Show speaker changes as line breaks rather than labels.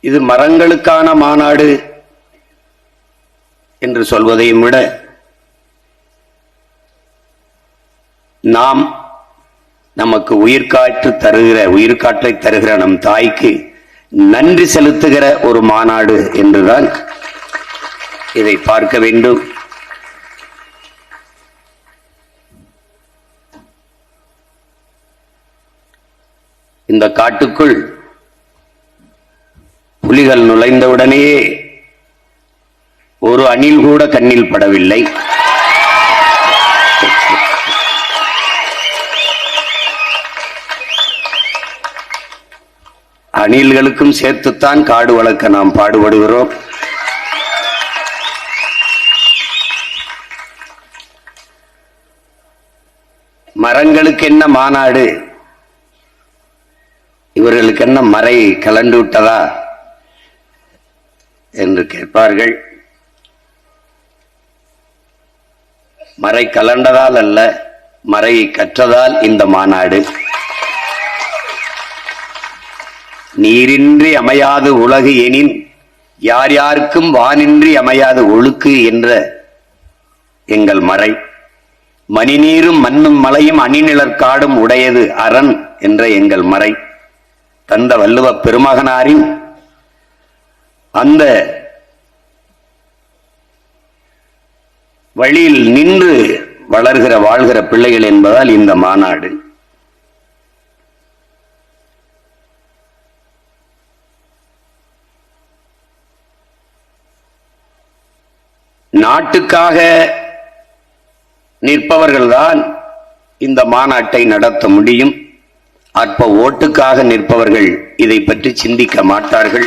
இது மரங்களுக்கான மாநாடு என்று சொல்வதையும் விட நாம் நமக்கு உயிர்காற்றை தருகிற நம் தாய்க்கு நன்றி செலுத்துகிற ஒரு மாநாடு என்றுதான் இதை பார்க்க வேண்டும். இந்த காட்டுக்குள் புலிகள் நுழைந்தவுடனேயே ஒரு அணில் கூட கண்ணில் படவில்லை. அணில்களுக்கும் சேர்த்துத்தான் காடு வளர்க்க நாம் பாடுபடுகிறோம். மரங்களுக்கு என்ன மாநாடு, இவர்களுக்கு என்ன மறை கலண்டு விட்டதா என்று கேட்பார்கள். மறை கலண்டதால் அல்ல, மறையை கற்றதால் இந்த மாநாடு. நீரின்றி அமையாது உலகு எனின் யார் யாருக்கும் வானின்றி அமையாது ஒழுக்கு என்ற எங்கள் மறை. மணிநீரும் மண்ணும் மலையும் அணிநிழற் காடும் உடையது அரண் என்ற எங்கள் மறை. தந்த வள்ளுவ பெருமகனாரின் அந்த வழியில் நின்று வாழ்கிற பிள்ளைகள் என்பதால் இந்த மாநாடு. நாட்டுக்காக நிற்பவர்கள்தான் இந்த மாநாட்டை நடத்த முடியும். அற்ப ஓட்டுக்காக நிற்பவர்கள் இதை பற்றி சிந்திக்க மாட்டார்கள்.